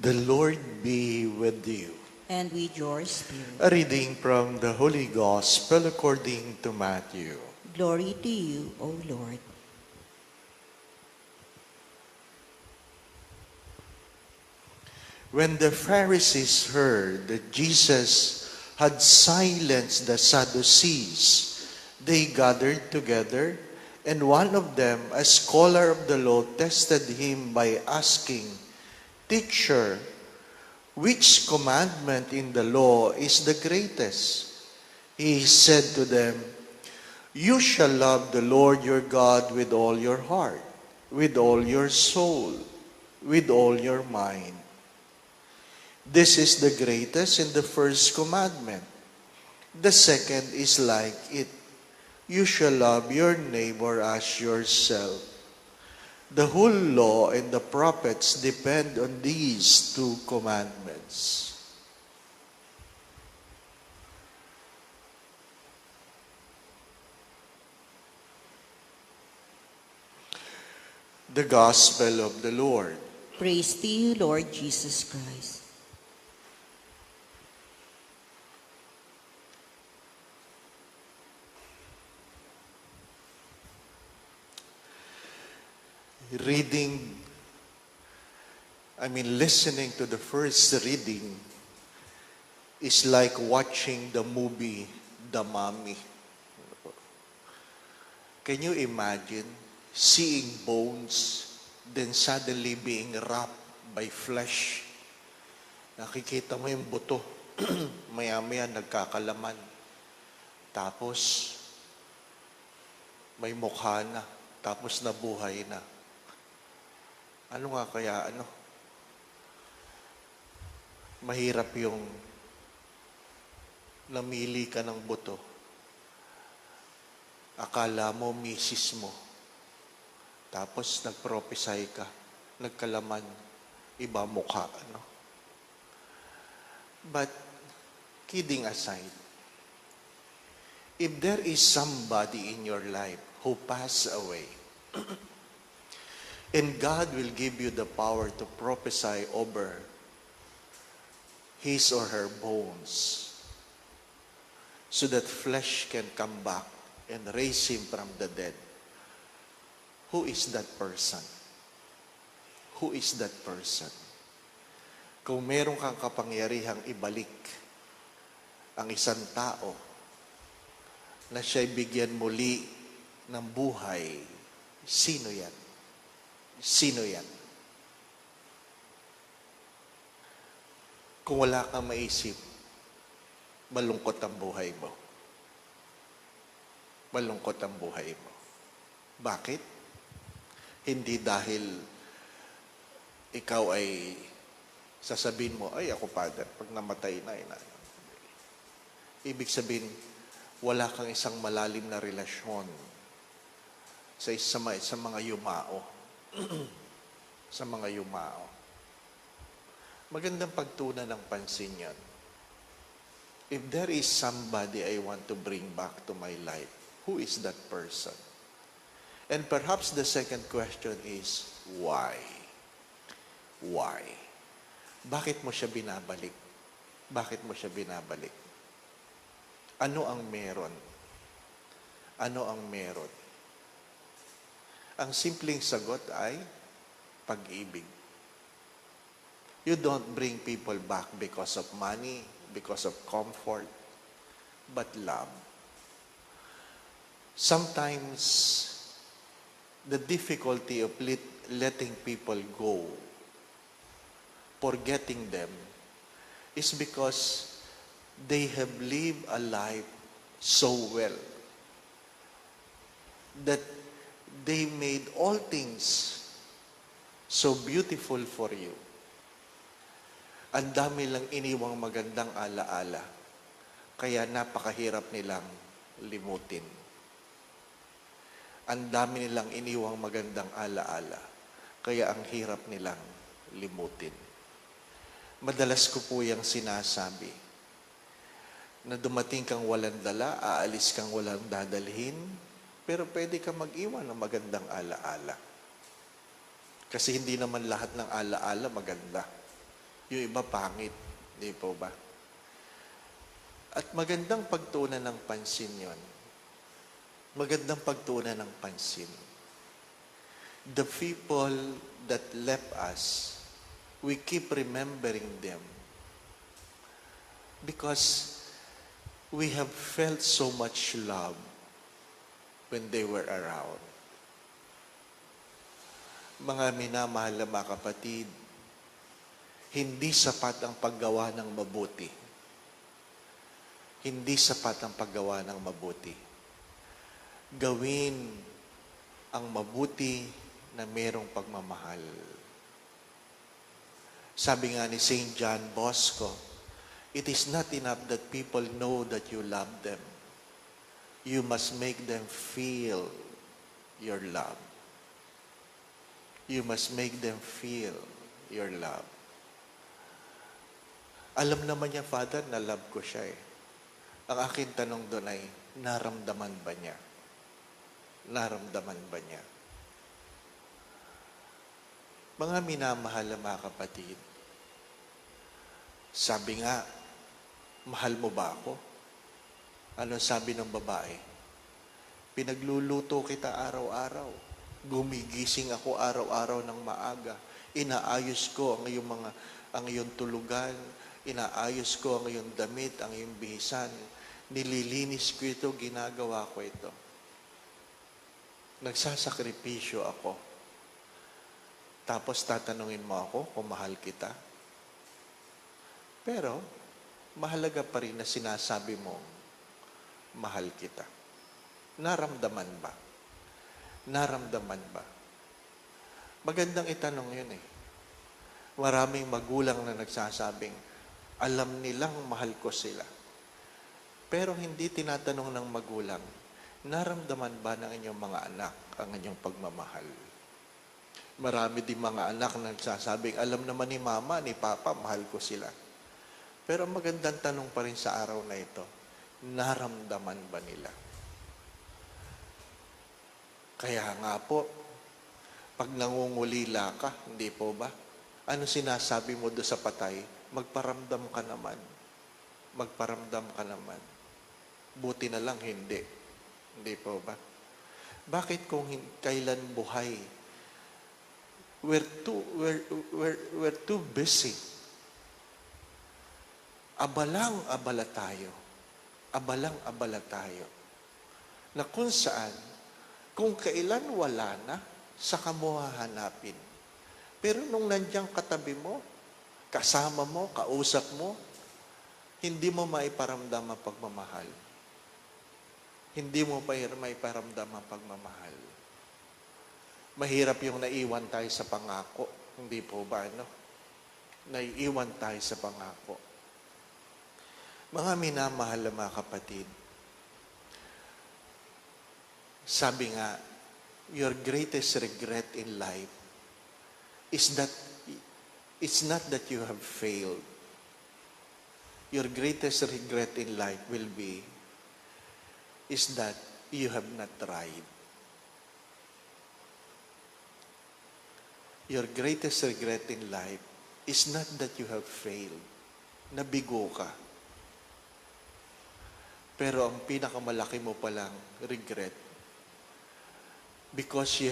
The Lord be with you. And with your spirit. A reading from the Holy Gospel according to Matthew. Glory to you, O Lord. When the Pharisees heard that Jesus had silenced the Sadducees, they gathered together, and one of them, a scholar of the law, tested him by asking, "Teacher, which commandment in the law is the greatest?" He said to them, "You shall love the Lord your God with all your heart, with all your soul, with all your mind. This is the greatest and the first commandment. The second is like it. You shall love your neighbor as yourself. The whole law and the prophets depend on these two commandments." The Gospel of the Lord. Praise to you, Lord Jesus Christ. Listening to the first reading is like watching the movie The Mummy. Can you imagine seeing bones, then suddenly being wrapped by flesh? Nakikita mo yung buto, maya-maya nagkakalaman. Tapos, may mukha na, tapos nabuhay na. Ano nga kaya, mahirap yung namili ka ng buto. Akala mo, misis mo. Tapos nagprophesy ka, nagkalaman, iba mukha, But, kidding aside, if there is somebody in your life who passed away, and God will give you the power to prophesy over his or her bones, so that flesh can come back and raise him from the dead, who is that person? Who is that person? Kung meron kang kapangyarihang ibalik ang isang tao na siya'y bigyan muli ng buhay, sino yan? Sino yan? Kung wala kang maisip, malungkot ang buhay mo. Malungkot ang buhay mo. Bakit? Hindi dahil ikaw ay sasabihin mo, "Ay, ako, Father, pag namatay na." Ibig sabihin, wala kang isang malalim na relasyon sa mga yumao. Sa mga yumao. Magandang pagtunan ng pansin yan. If there is somebody I want to bring back to my life, who is that person? And perhaps the second question is, why? Why? Bakit mo siya binabalik? Bakit mo siya binabalik? Ano ang meron? Ano ang meron? Ang simpleng sagot ay pag-ibig. You don't bring people back because of money, because of comfort, but love. Sometimes, the difficulty of letting people go, forgetting them, is because they have lived a life so well that they made all things so beautiful for you. Ang dami lang iniwang magandang alaala, kaya napakahirap nilang limutin. Ang dami nilang iniwang magandang alaala, kaya ang hirap nilang limutin. Madalas ko po yung sinasabi, na dumating kang walang dala, aalis kang walang dadalhin, pero pwede kang mag-iwan ng magandang alaala. Kasi hindi naman lahat ng alaala maganda. Yung iba pangit. Di po ba? At magandang pagtuunan ng pansin yon. Magandang pagtuunan ng pansin. The people that left us, we keep remembering them because we have felt so much love when they were around. Mga minamahal na mga kapatid, hindi sapat ang paggawa ng mabuti. Hindi sapat ang paggawa ng mabuti. Gawin ang mabuti na merong pagmamahal. Sabi nga ni St. John Bosco, it is not enough that people know that you love them. You must make them feel your love. You must make them feel your love. Alam naman niya, Father, na love ko siya eh. Ang aking tanong doon ay, naramdaman ba niya? Naramdaman ba niya? Mga minamahal na mga kapatid, sabi nga, mahal mo ba ako? Ano sabi ng babae? Pinagluluto kita araw-araw. Gumigising ako araw-araw ng maaga. Inaayos ko ang iyong tulugan. Inaayos ko ang iyong damit, ang iyong bihisan. Nililinis ko ito, ginagawa ko ito. Nagsasakripisyo ako. Tapos tatanungin mo ako kung mahal kita. Pero, mahalaga pa rin na sinasabi mo, mahal kita. Naramdaman ba? Naramdaman ba? Magandang itanong yun eh. Maraming magulang na nagsasabing, alam nilang mahal ko sila. Pero hindi tinatanong ng magulang, naramdaman ba ng inyong mga anak ang inyong pagmamahal? Marami din mga anak na nagsasabing, alam naman ni mama, ni papa, mahal ko sila. Pero magandang tanong pa rin sa araw na ito, naramdaman ba nila? Kaya nga po, pag nangungulila ka, hindi po ba? Ano sinasabi mo doon sa patay? Magparamdam ka naman. Magparamdam ka naman. Buti na lang hindi. Hindi po ba? Bakit kung kailan buhay? We're too busy. Abalang-abala tayo. Abalang-abala tayo. Na kung saan, kung kailan wala na, saka mo hahanapin. Pero nung nandiyan katabi mo, kasama mo, kausap mo, hindi mo maiparamdam ang pagmamahal. Hindi mo maiparamdam ang pagmamahal. Mahirap yung naiwan tayo sa pangako. Hindi po ba, no? Naiiwan tayo sa pangako. Mga minamahal na mga kapatid, sabi nga, your greatest regret in life is that it's not that you have failed. Your greatest regret in life is that you have not tried. Your greatest regret in life is not that you have failed. Nabigo ka. Pero ang pinakamalaki mo palang regret, because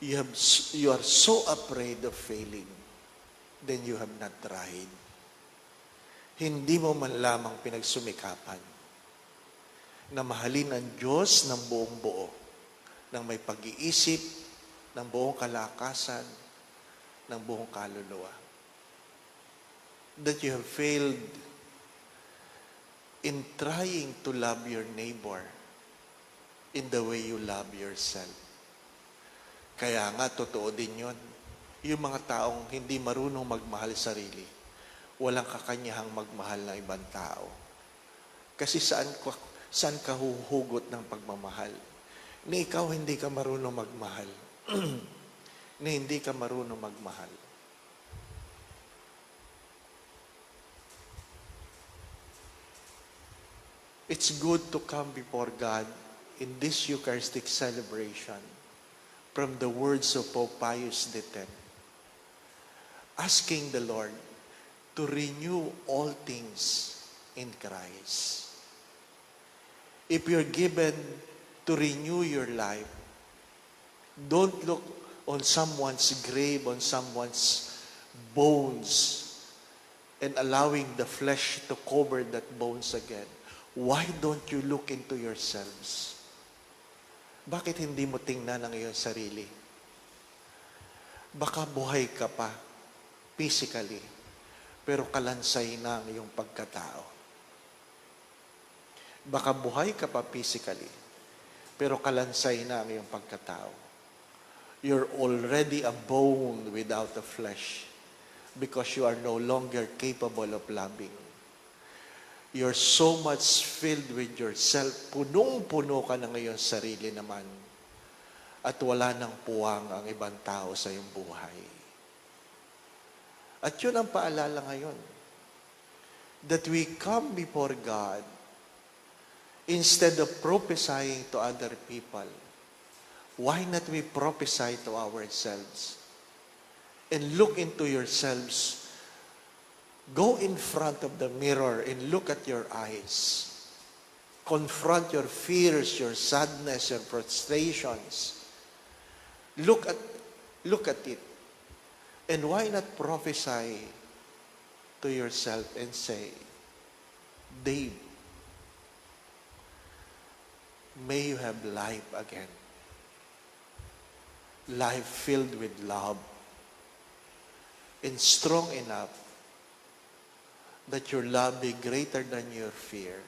you are so afraid of failing, then you have not tried. Hindi mo man lamang pinagsumikapan na mahalin ang Diyos ng buong buo, ng may pag-iisip, ng buong kalakasan, ng buong kaluluwa. That you have failed in trying to love your neighbor in the way you love yourself. Kaya nga, totoo din yun. Yung mga taong hindi marunong magmahal sarili, walang kakanyahang magmahal ng ibang tao. Kasi saan ka huhugot ng pagmamahal? Ni ikaw hindi ka marunong magmahal. Ni hindi ka marunong magmahal. It's good to come before God in this Eucharistic celebration from the words of Pope Pius X, asking the Lord to renew all things in Christ. If you're given to renew your life, don't look on someone's grave, on someone's bones, and allowing the flesh to cover that bones again. Why don't you look into yourselves? Bakit hindi mo tingnan ang iyong sarili? Baka buhay ka pa physically, pero kalansay na ang iyong pagkatao. Baka buhay ka pa physically, pero kalansay na ang iyong pagkatao. You're already a bone without a flesh because you are no longer capable of loving. You're so much filled with yourself. Punong-puno ka ng iyong sarili naman. At wala nang puwang ang ibang tao sa iyong buhay. At yun ang paalala ngayon. That we come before God instead of prophesying to other people. Why not we prophesy to ourselves? And look into yourselves. Go in front of the mirror and look at your eyes. Confront your fears, your sadness, your frustrations. Look at it. And why not prophesy to yourself and say, Dave, may you have life again. Life filled with love. And strong enough that your love be greater than your fear.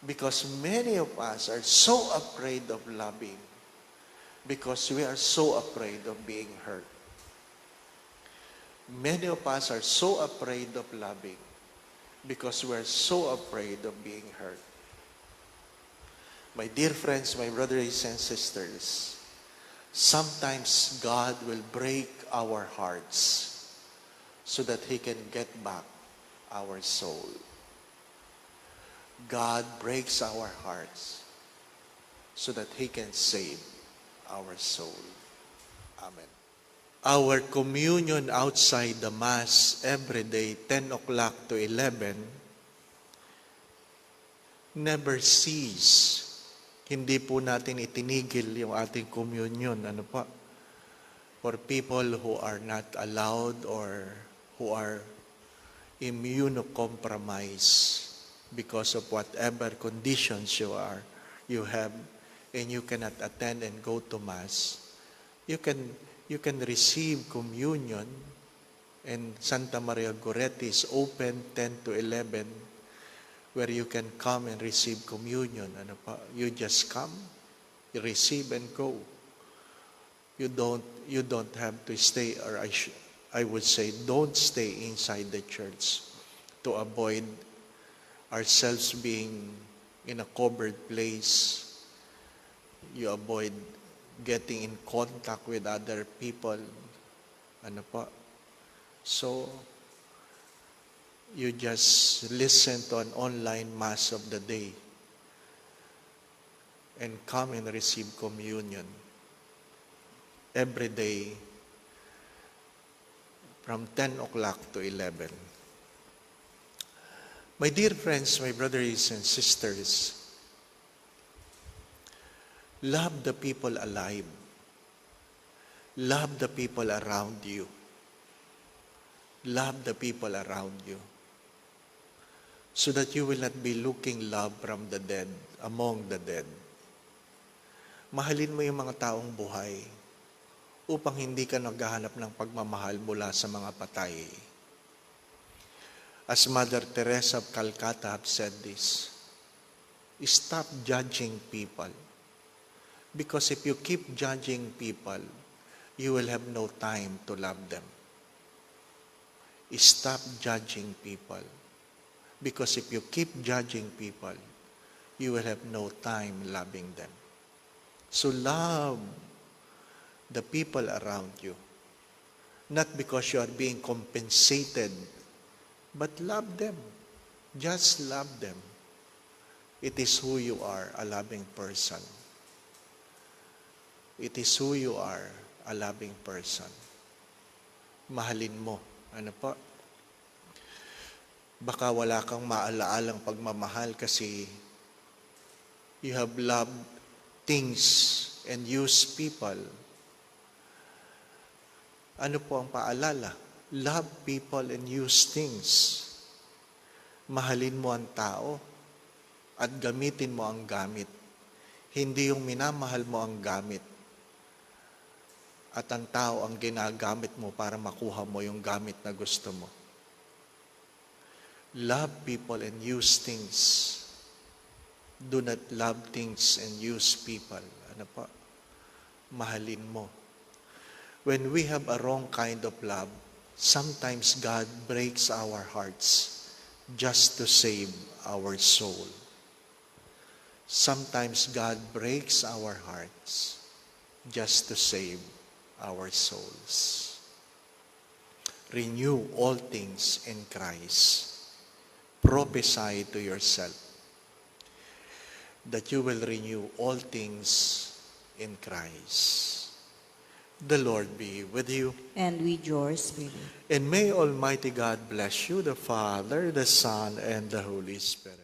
Because many of us are so afraid of loving because we are so afraid of being hurt. Many of us are so afraid of loving because we are so afraid of being hurt. My dear friends, my brothers and sisters, sometimes God will break our hearts so that He can get back our soul. God breaks our hearts so that He can save our soul. Amen. Our communion outside the Mass every day, 10 o'clock to 11, never cease. Hindi po natin itinigil yung ating communion. Ano pa? For people who are not allowed or who are immunocompromised because of whatever conditions you have, and you cannot attend and go to Mass, you can receive communion, and Santa Maria Goretti is open 10 to 11, where you can come and receive communion. Ano pa? You just come, you receive and go. You don't have to stay, or I would say, don't stay inside the church to avoid ourselves being in a covered place. You avoid getting in contact with other people. Ano pa? So, you just listen to an online Mass of the day and come and receive communion every day from 10 o'clock to 11. My dear friends, my brothers and sisters, love the people alive. Love the people around you. Love the people around you. So that you will not be looking love from the dead, among the dead. Mahalin mo yung mga taong buhay upang hindi ka naghahanap ng pagmamahal mula sa mga patay. As Mother Teresa of Calcutta have said this, stop judging people. Because if you keep judging people, you will have no time to love them. Stop judging people. Because if you keep judging people, you will have no time loving them. So love the people around you. Not because you are being compensated, but love them. Just love them. It is who you are, a loving person. It is who you are, a loving person. Mahalin mo. Ano po? Baka wala kang maalaalang pagmamahal kasi you have loved things and used people. Ano po ang paalala? Love people and use things. Mahalin mo ang tao at gamitin mo ang gamit. Hindi yung minamahal mo ang gamit at ang tao ang ginagamit mo para makuha mo yung gamit na gusto mo. Love people and use things. Do not love things and use people. Ano po? Mahalin mo. When we have a wrong kind of love, sometimes God breaks our hearts just to save our soul. Sometimes God breaks our hearts just to save our souls. Renew all things in Christ. Prophesy to yourself that you will renew all things in Christ. The Lord be with you. And with your spirit. And may Almighty God bless you, the Father, the Son, and the Holy Spirit.